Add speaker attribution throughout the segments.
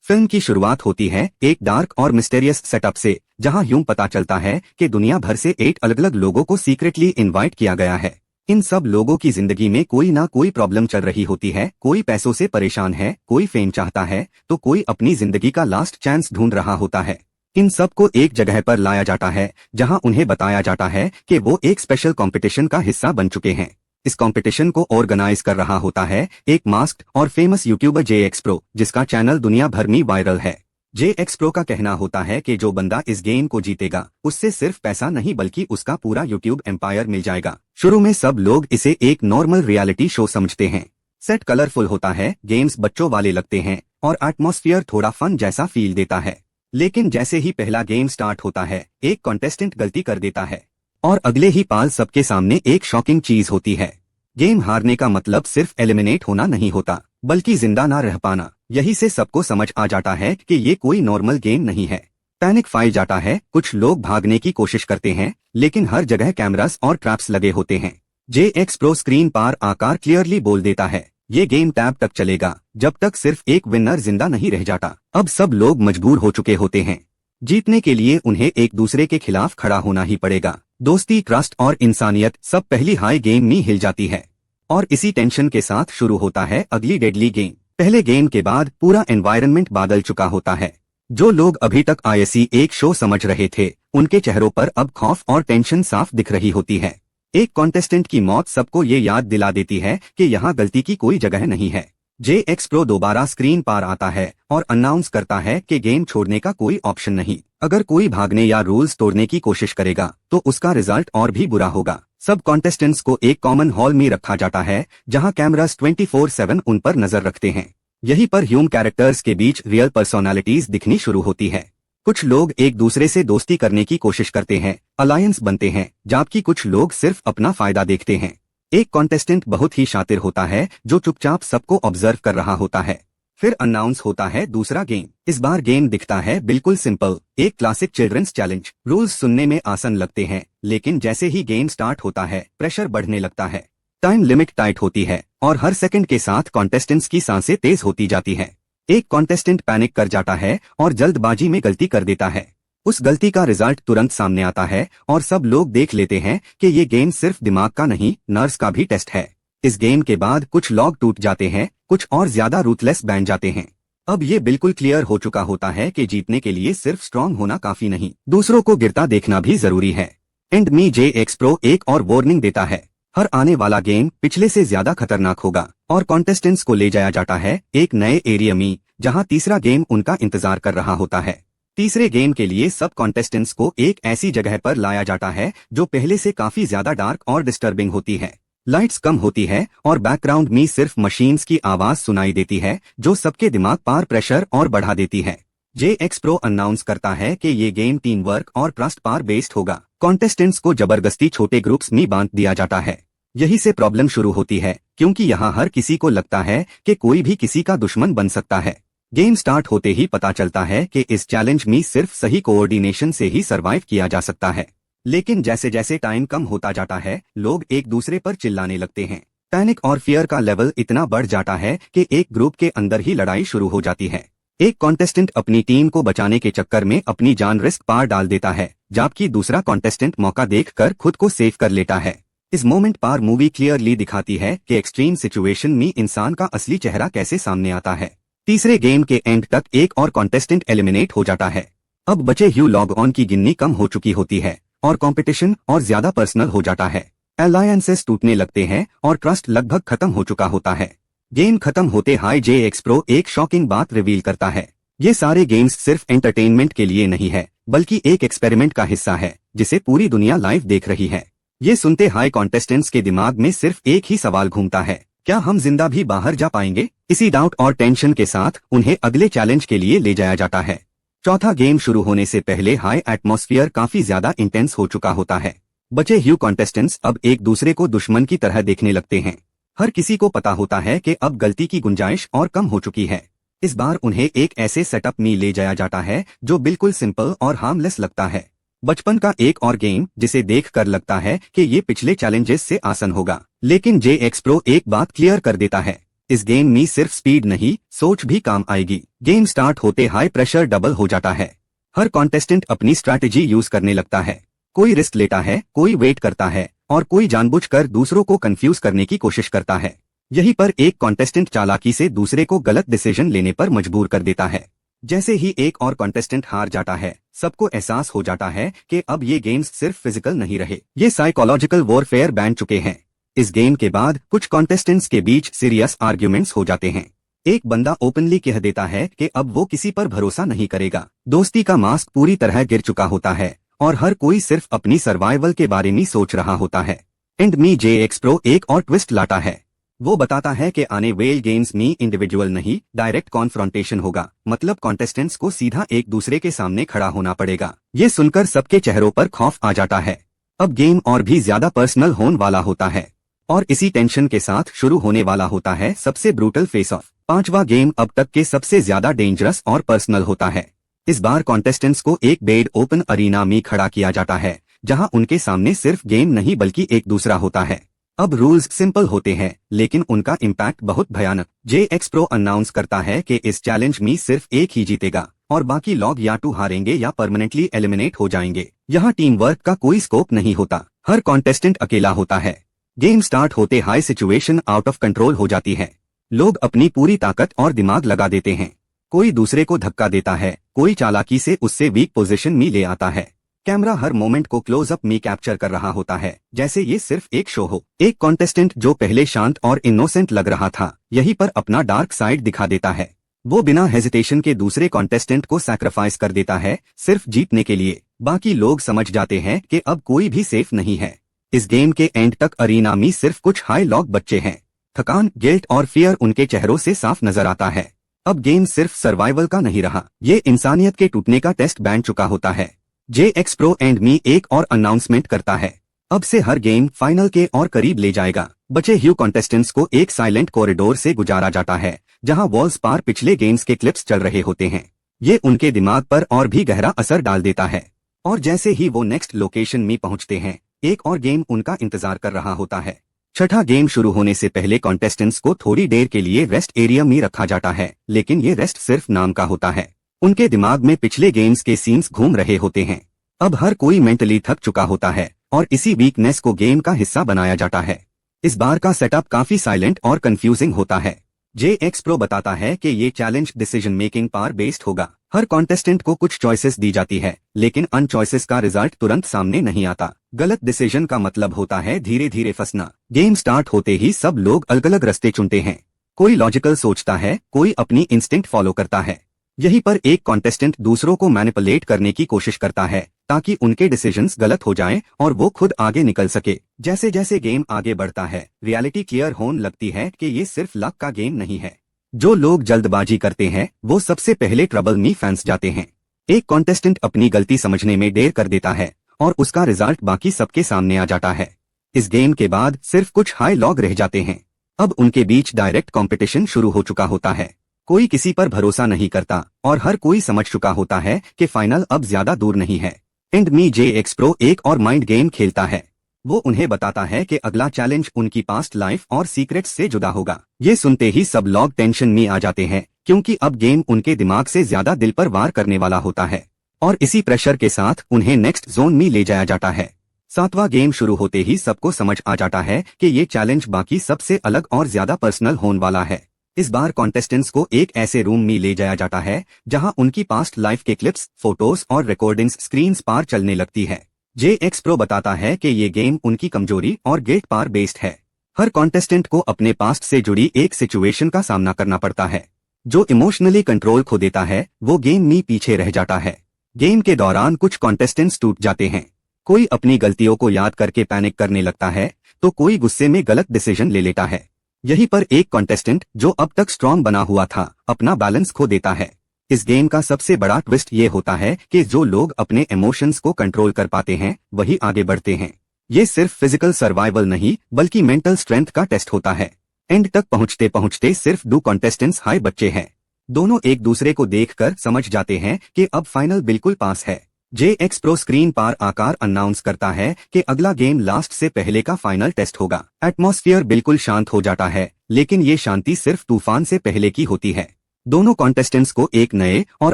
Speaker 1: Film की शुरुआत होती है एक डार्क और मिस्टेरियस सेटअप से, जहां यूं पता चलता है कि दुनिया भर से 8 अलग अलग लोगों को सीक्रेटली इनवाइट किया गया है। इन सब लोगों की जिंदगी में कोई ना कोई प्रॉब्लम चल रही होती है। कोई पैसों से परेशान है, कोई फेम चाहता है, तो कोई अपनी जिंदगी का लास्ट चांस ढूंढ रहा होता है। इन सब को एक जगह पर लाया जाता है, जहां उन्हें बताया जाता है कि वो एक स्पेशल कंपटीशन का हिस्सा बन चुके हैं। इस कंपटीशन को ऑर्गेनाइज कर रहा होता है एक मास्क्ड और फेमस यूट्यूबर JX Pro, जिसका चैनल दुनिया भर में वायरल है। JX Pro का कहना होता है कि जो बंदा इस गेम को जीतेगा, उससे सिर्फ पैसा नहीं बल्कि उसका पूरा यूट्यूब एम्पायर मिल जाएगा। शुरू में सब लोग इसे एक नॉर्मल रियलिटी शो समझते हैं। सेट कलरफुल होता है, गेम्स बच्चों वाले लगते हैं और एटमॉस्फेयर थोड़ा फन जैसा फील देता है। लेकिन जैसे ही पहला गेम स्टार्ट होता है, एक कॉन्टेस्टेंट गलती कर देता है और अगले ही पाल सबके सामने एक शॉकिंग चीज होती है। गेम हारने का मतलब सिर्फ एलिमिनेट होना नहीं होता, बल्कि जिंदा ना रह पाना। यही से सबको समझ आ जाता है कि ये कोई नॉर्मल गेम नहीं है। पैनिक फैल जाता है, कुछ लोग भागने की कोशिश करते हैं, लेकिन हर जगह कैमरास और ट्रैप्स लगे होते हैं। JX Pro स्क्रीन पर आकार क्लियरली बोल देता है, ये गेम टैब तक चलेगा जब तक सिर्फ एक विनर जिंदा नहीं रह जाता। अब सब लोग मजबूर हो चुके होते हैं। जीतने के लिए उन्हें एक दूसरे के खिलाफ खड़ा होना ही पड़ेगा। दोस्ती, ट्रस्ट और इंसानियत सब पहली हाई गेम में हिल जाती है। और इसी टेंशन के साथ शुरू होता है अगली डेडली गेम। पहले गेम के बाद पूरा एनवायरनमेंट बादल चुका होता है। जो लोग अभी तक ISE एक शो समझ रहे थे, उनके चेहरों पर अब खौफ और टेंशन साफ दिख रही होती है। एक कॉन्टेस्टेंट की मौत सबको ये याद दिला देती है कि यहाँ गलती की कोई जगह नहीं है। JX Pro दोबारा स्क्रीन पर आता है और अनाउंस करता है कि गेम छोड़ने का कोई ऑप्शन नहीं। अगर कोई भागने या रूल्स तोड़ने की कोशिश करेगा तो उसका रिजल्ट और भी बुरा होगा। सब कॉन्टेस्टेंट्स को एक कॉमन हॉल में रखा जाता है, जहां कैमरास 24/7 उन पर नजर रखते हैं। यहीं पर ह्यूमन कैरेक्टर्स के बीच रियल पर्सनालिटीज दिखनी शुरू होती है। कुछ लोग एक दूसरे से दोस्ती करने की कोशिश करते हैं, अलायंस बनते हैं, जबकि कुछ लोग सिर्फ अपना फायदा देखते हैं। एक कॉन्टेस्टेंट बहुत ही शातिर होता है, जो चुपचाप सबको ऑब्जर्व कर रहा होता है। फिर अनाउंस होता है दूसरा गेम। इस बार गेम दिखता है बिल्कुल सिंपल, एक क्लासिक चिल्ड्रंस चैलेंज। रूल्स सुनने में आसान लगते हैं, लेकिन जैसे ही गेम स्टार्ट होता है, प्रेशर बढ़ने लगता है। टाइम लिमिट टाइट होती है और हर सेकंड के साथ कॉन्टेस्टेंट्स की सांसें तेज होती जाती है। एक कॉन्टेस्टेंट पैनिक कर जाता है और जल्दबाजी में गलती कर देता है। उस गलती का रिजल्ट तुरंत सामने आता है और सब लोग देख लेते हैं कि ये गेम सिर्फ दिमाग का नहीं, नर्व्स का भी टेस्ट है। इस गेम के बाद कुछ लोग टूट जाते हैं, कुछ और ज्यादा रूथलेस बन जाते हैं। अब ये बिल्कुल क्लियर हो चुका होता है कि जीतने के लिए सिर्फ स्ट्रांग होना काफी नहीं, दूसरों को गिरता देखना भी जरूरी है। एंड में JX Pro एक और वार्निंग देता है, हर आने वाला गेम पिछले से ज्यादा खतरनाक होगा और कॉन्टेस्टेंट्स को ले जाया जाता है एक नए एरिया में, जहां तीसरा गेम उनका इंतजार कर रहा होता है। तीसरे गेम के लिए सब कॉन्टेस्टेंट्स को एक ऐसी जगह पर लाया जाता है जो पहले से काफी ज्यादा डार्क और डिस्टर्बिंग होती है। लाइट्स कम होती है और बैकग्राउंड में सिर्फ मशीन्स की आवाज सुनाई देती है, जो सबके दिमाग पर प्रेशर और बढ़ा देती है। JX Pro अनाउंस करता है कि ये गेम टीम वर्क और ट्रस्ट पर बेस्ड होगा। कॉन्टेस्टेंट्स को जबरदस्ती छोटे ग्रुप्स में बांट दिया जाता है। यही से प्रॉब्लम शुरू होती है, क्योंकि यहाँ हर किसी को लगता है कि कोई भी किसी का दुश्मन बन सकता है। गेम स्टार्ट होते ही पता चलता है कि इस चैलेंज में सिर्फ सही कोऑर्डिनेशन से ही सरवाइव किया जा सकता है। लेकिन जैसे जैसे टाइम कम होता जाता है, लोग एक दूसरे पर चिल्लाने लगते हैं। पैनिक और फियर का लेवल इतना बढ़ जाता है कि एक ग्रुप के अंदर ही लड़ाई शुरू हो जाती है। एक कॉन्टेस्टेंट अपनी टीम को बचाने के चक्कर में अपनी जान रिस्क पर डाल देता है, जबकि दूसरा कॉन्टेस्टेंट मौका देखकर खुद को सेव कर लेता है। इस मोमेंट पर मूवी क्लियरली दिखाती है कि एक्सट्रीम सिचुएशन में इंसान का असली चेहरा कैसे सामने आता है। तीसरे गेम के एंड तक एक और कॉन्टेस्टेंट एलिमिनेट हो जाता है। अब बचे ह्यू लॉग ऑन की गिननी कम हो चुकी होती है और कंपटीशन और ज्यादा पर्सनल हो जाता है। अलायंसेस टूटने लगते हैं और ट्रस्ट लगभग खत्म हो चुका होता है। गेम खत्म होते हाई JX Pro एक शॉकिंग बात रिवील करता है, ये सारे गेम्स सिर्फ एंटरटेनमेंट के लिए नहीं है, बल्कि एक एक्सपेरिमेंट का हिस्सा है, जिसे पूरी दुनिया लाइव देख रही है। ये सुनते हाई कॉन्टेस्टेंट्स के दिमाग में सिर्फ एक ही सवाल घूमता है, क्या हम जिंदा भी बाहर जा पाएंगे? इसी डाउट और टेंशन के साथ उन्हें अगले चैलेंज के लिए ले जाया जाता है। चौथा गेम शुरू होने से पहले हाई एटमॉस्फेयर काफी ज्यादा इंटेंस हो चुका होता है। बचे ह्यू कॉन्टेस्टेंट्स अब एक दूसरे को दुश्मन की तरह देखने लगते हैं। हर किसी को पता होता है कि अब गलती की गुंजाइश और कम हो चुकी है। इस बार उन्हें एक ऐसे सेटअप में ले जाया जाता है जो बिल्कुल सिंपल और हार्मलेस लगता है। बचपन का एक और गेम जिसे देखकर लगता है कि ये पिछले चैलेंजेस से आसान होगा, लेकिन JX Pro एक बात क्लियर कर देता है, इस गेम में सिर्फ स्पीड नहीं, सोच भी काम आएगी। गेम स्टार्ट होते हाई प्रेशर डबल हो जाता है। हर कॉन्टेस्टेंट अपनी स्ट्रैटेजी यूज करने लगता है। कोई रिस्क लेता है, कोई वेट करता है और कोई जानबूझकर दूसरों को कंफ्यूज करने की कोशिश करता है। यहीं पर एक कॉन्टेस्टेंट चालाकी से दूसरे को गलत डिसीजन लेने पर मजबूर कर देता है। जैसे ही एक और कॉन्टेस्टेंट हार जाता है, सबको एहसास हो जाता है कि अब ये गेम्स सिर्फ फिजिकल नहीं रहे, ये साइकोलॉजिकल वॉरफेयर बन चुके हैं। इस गेम के बाद कुछ कॉन्टेस्टेंट्स के बीच सीरियस आर्ग्यूमेंट्स हो जाते हैं। एक बंदा ओपनली कह देता है कि अब वो किसी पर भरोसा नहीं करेगा। दोस्ती का मास्क पूरी तरह गिर चुका होता है और हर कोई सिर्फ अपनी सर्वाइवल के बारे में सोच रहा होता है। एंड मी JX Pro एक और ट्विस्ट लाता है। वो बताता है कि आने वाले गेम्स में इंडिविजुअल नहीं, डायरेक्ट कॉन्फ्रंटेशन होगा। मतलब कॉन्टेस्टेंट्स को सीधा एक दूसरे के सामने खड़ा होना पड़ेगा। ये सुनकर सबके चेहरों पर खौफ आ जाता है। अब गेम और भी ज्यादा पर्सनल होने वाला होता है और इसी टेंशन के साथ शुरू होने वाला होता है सबसे ब्रूटल फेस ऑफ। पांचवा गेम अब तक के सबसे ज्यादा डेंजरस और पर्सनल होता है। इस बार कॉन्टेस्टेंट्स को एक बेड ओपन अरीना में खड़ा किया जाता है, जहां उनके सामने सिर्फ गेम नहीं बल्कि एक दूसरा होता है। अब रूल्स सिंपल होते हैं लेकिन उनका इम्पैक्ट बहुत भयानक। JX Pro अनाउंस करता है कि इस चैलेंज में सिर्फ एक ही जीतेगा और बाकी लोग या तो हारेंगे या परमानेंटली एलिमिनेट हो जाएंगे। यहाँ टीम वर्क का कोई स्कोप नहीं होता, हर कॉन्टेस्टेंट अकेला होता है। गेम स्टार्ट होते high situation out of control हो जाती है। लोग अपनी पूरी ताकत और दिमाग लगा देते हैं। कोई दूसरे को धक्का देता है, कोई चालाकी से उससे वीक पोजीशन में ले आता है। कैमरा हर मोमेंट को क्लोज अप में कैप्चर कर रहा होता है, जैसे ये सिर्फ एक शो हो। एक कॉन्टेस्टेंट जो पहले शांत और इनोसेंट लग रहा था, यहीं पर अपना डार्क साइड दिखा देता है। वो बिना हेजिटेशन के दूसरे कॉन्टेस्टेंट को सैक्रिफाइस कर देता है, सिर्फ जीतने के लिए। बाकी लोग समझ जाते हैं कि अब कोई भी सेफ नहीं है। इस गेम के एंड तक अरीना में सिर्फ कुछ हाई लॉक बच्चे हैं। थकान, गिल्ट और फियर उनके चेहरों से साफ नजर आता है। अब गेम सिर्फ सर्वाइवल का नहीं रहा, ये इंसानियत के टूटने का टेस्ट बन चुका होता है। JX Pro एंड मी एक और अनाउंसमेंट करता है। अब से हर गेम फाइनल के और करीब ले जाएगा। बचे हुए कॉन्टेस्टेंट्स को एक साइलेंट कॉरिडोर से गुजारा जाता है, जहां वॉल्स पर पिछले गेम्स के क्लिप्स चल रहे होते हैं। ये उनके दिमाग पर और भी गहरा असर डाल देता है और जैसे ही वो नेक्स्ट लोकेशन में पहुंचते हैं, एक और गेम उनका इंतजार कर रहा होता है। छठा गेम शुरू होने से पहले कॉन्टेस्टेंट्स को थोड़ी देर के लिए रेस्ट एरिया में रखा जाता है, लेकिन ये रेस्ट सिर्फ नाम का होता है। उनके दिमाग में पिछले गेम्स के सीन्स घूम रहे होते हैं। अब हर कोई मेंटली थक चुका होता है और इसी वीकनेस को गेम का हिस्सा बनाया जाता है। इस बार का सेटअप काफी साइलेंट और कंफ्यूजिंग होता है। JX Pro बताता है कि ये चैलेंज डिसीजन मेकिंग पर बेस्ड होगा। हर कॉन्टेस्टेंट को कुछ चॉइसेस दी जाती है, लेकिन अन चॉइसेस का रिजल्ट तुरंत सामने नहीं आता। गलत डिसीजन का मतलब होता है धीरे धीरे फंसना। गेम स्टार्ट होते ही सब लोग अलग अलग रास्ते चुनते हैं। कोई लॉजिकल सोचता है, कोई अपनी इंस्टिंक्ट फॉलो करता है। यहीं पर एक कॉन्टेस्टेंट दूसरों को मैनिपुलेट करने की कोशिश करता है ताकि उनके डिसीजंस गलत हो जाएं और वो खुद आगे निकल सके। जैसे जैसे गेम आगे बढ़ता है, रियलिटी क्लियर होने लगती है कि ये सिर्फ लक का गेम नहीं है। जो लोग जल्दबाजी करते हैं वो सबसे पहले ट्रबल में फंस जाते हैं। एक कॉन्टेस्टेंट अपनी गलती समझने में देर कर देता है और उसका रिजल्ट बाकी सबके सामने आ जाता है। इस गेम के बाद सिर्फ कुछ हाई लॉग रह जाते हैं। अब उनके बीच डायरेक्ट कंपटीशन शुरू हो चुका होता है। कोई किसी पर भरोसा नहीं करता और हर कोई समझ चुका होता है कि फाइनल अब ज्यादा दूर नहीं है। एंड मी JX Pro एक और माइंड गेम खेलता है। वो उन्हें बताता है कि अगला चैलेंज उनकी पास्ट लाइफ और सीक्रेट्स से जुड़ा होगा। ये सुनते ही सब लोग टेंशन में आ जाते हैं, क्योंकि अब गेम उनके दिमाग से ज्यादा दिल पर वार करने वाला होता है और इसी प्रेशर के साथ उन्हें नेक्स्ट जोन में ले जाया जाता है। सातवां गेम शुरू होते ही सबको समझ आ जाता है कि ये चैलेंज बाकी सबसे अलग और ज्यादा पर्सनल होने वाला है। इस बार कॉन्टेस्टेंट्स को एक ऐसे रूम में ले जाया जाता है जहां उनकी पास्ट लाइफ के क्लिप्स, फोटोज और रिकॉर्डिंग्स स्क्रीन्स पर चलने लगती है। JX Pro बताता है कि ये गेम उनकी कमजोरी और गिल्ट पर बेस्ड है। हर कॉन्टेस्टेंट को अपने पास्ट से जुड़ी एक सिचुएशन का सामना करना पड़ता है। जो इमोशनली कंट्रोल खो देता है वो गेम में पीछे रह जाता है। गेम के दौरान कुछ कॉन्टेस्टेंट्स टूट जाते हैं। कोई अपनी गलतियों को याद करके पैनिक करने लगता है तो कोई गुस्से में गलत डिसीजन ले लेता है। यहीं पर एक कॉन्टेस्टेंट जो अब तक स्ट्रांग बना हुआ था, अपना बैलेंस खो देता है। इस गेम का सबसे बड़ा ट्विस्ट ये होता है कि जो लोग अपने इमोशंस को कंट्रोल कर पाते हैं वही आगे बढ़ते हैं। ये सिर्फ फिजिकल सर्वाइवल नहीं बल्कि मेंटल स्ट्रेंथ का टेस्ट होता है। एंड तक पहुंचते पहुंचते सिर्फ 2 कॉन्टेस्टेंट्स हाई बच्चे हैं। दोनों एक दूसरे को देखकर समझ जाते हैं कि अब फाइनल बिल्कुल पास है। JX Pro स्क्रीन पर आकार अनाउंस करता है कि अगला गेम लास्ट से पहले का फाइनल टेस्ट होगा। एटमॉस्फेयर बिल्कुल शांत हो जाता है, लेकिन ये शांति सिर्फ तूफान से पहले की होती है। दोनों कॉन्टेस्टेंट्स को एक नए और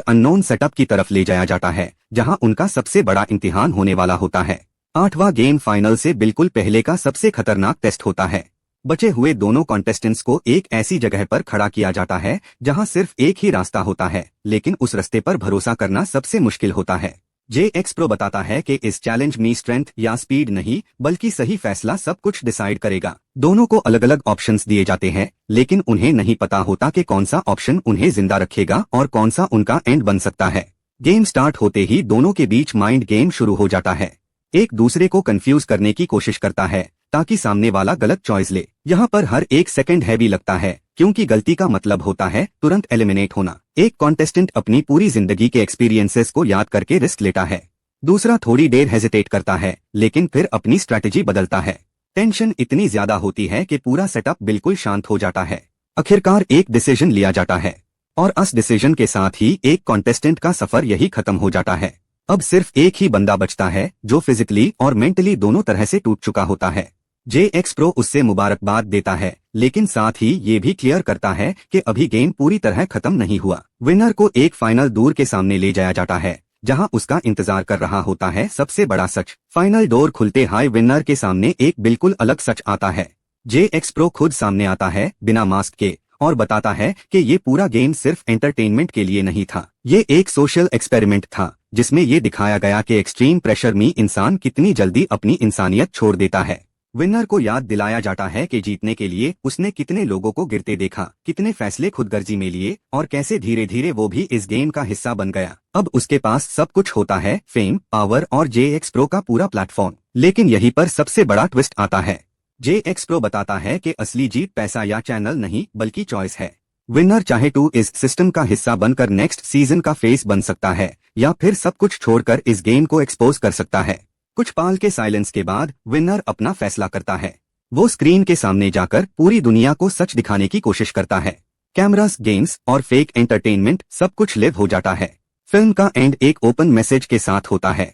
Speaker 1: अननोन सेटअप की तरफ ले जाया जाता है, जहां उनका सबसे बड़ा इम्तिहान होने वाला होता है। 8वां गेम फाइनल से बिल्कुल पहले का सबसे खतरनाक टेस्ट होता है। बचे हुए दोनों कॉन्टेस्टेंट्स को एक ऐसी जगह पर खड़ा किया जाता है जहां सिर्फ एक ही रास्ता होता है, लेकिन उस रास्ते पर भरोसा करना सबसे मुश्किल होता है। JX Pro बताता है कि इस चैलेंज में स्ट्रेंथ या स्पीड नहीं, बल्कि सही फैसला सब कुछ डिसाइड करेगा। दोनों को अलग अलग ऑप्शंस दिए जाते हैं, लेकिन उन्हें नहीं पता होता कि कौन सा ऑप्शन उन्हें जिंदा रखेगा और कौन सा उनका एंड बन सकता है। गेम स्टार्ट होते ही दोनों के बीच माइंड गेम शुरू हो जाता है। एक दूसरे को कंफ्यूज करने की कोशिश करता है ताकि सामने वाला गलत चॉइस ले। यहाँ पर हर एक सेकंड हैवी लगता है, क्योंकि गलती का मतलब होता है तुरंत एलिमिनेट होना। एक कॉन्टेस्टेंट अपनी पूरी जिंदगी के एक्सपीरियंसेस को याद करके रिस्क लेता है, दूसरा थोड़ी देर हेजिटेट करता है, लेकिन फिर अपनी स्ट्रैटेजी बदलता है। टेंशन इतनी ज्यादा होती है कि पूरा सेटअप बिल्कुल शांत हो जाता है। आखिरकार एक डिसीजन लिया जाता है, और उस डिसीजन के साथ ही एक कॉन्टेस्टेंट का सफर यही खत्म हो जाता है। अब सिर्फ एक ही बंदा बचता है जो फिजिकली और मेंटली दोनों तरह से टूट चुका होता है। JX Pro उससे मुबारकबाद देता है, लेकिन साथ ही ये भी क्लियर करता है कि अभी गेम पूरी तरह खत्म नहीं हुआ। विनर को एक फाइनल दूर के सामने ले जाया जाता है, जहां उसका इंतजार कर रहा होता है सबसे बड़ा सच। फाइनल डोर खुलते हाई विनर के सामने एक बिल्कुल अलग सच आता है। JX Pro खुद सामने आता है बिना मास्क के और बताता है कि ये पूरा गेम सिर्फ एंटरटेनमेंट के लिए नहीं था, ये एक सोशल एक्सपेरिमेंट था, जिसमें ये दिखाया गया कि एक्सट्रीम प्रेशर में इंसान कितनी जल्दी अपनी इंसानियत छोड़ देता है। विनर को याद दिलाया जाता है कि जीतने के लिए उसने कितने लोगों को गिरते देखा, कितने फैसले खुदगर्जी में लिए और कैसे धीरे धीरे वो भी इस गेम का हिस्सा बन गया। अब उसके पास सब कुछ होता है, फेम, पावर और JX Pro का पूरा प्लेटफॉर्म। लेकिन यहीं पर सबसे बड़ा ट्विस्ट आता है। JX Pro बताता है कि असली जीत पैसा या चैनल नहीं, बल्कि चॉइस है। विनर चाहे तो इस सिस्टम का हिस्सा बनकर नेक्स्ट सीजन का फेस बन सकता है, या फिर सब कुछ छोड़कर इस गेम को एक्सपोज कर सकता है। कुछ पाल के साइलेंस के बाद विनर अपना फैसला करता है। वो स्क्रीन के सामने जाकर पूरी दुनिया को सच दिखाने की कोशिश करता है। कैमरास, गेम्स और फेक एंटरटेनमेंट सब कुछ लिव हो जाता है। फिल्म का एंड एक ओपन मैसेज के साथ होता है।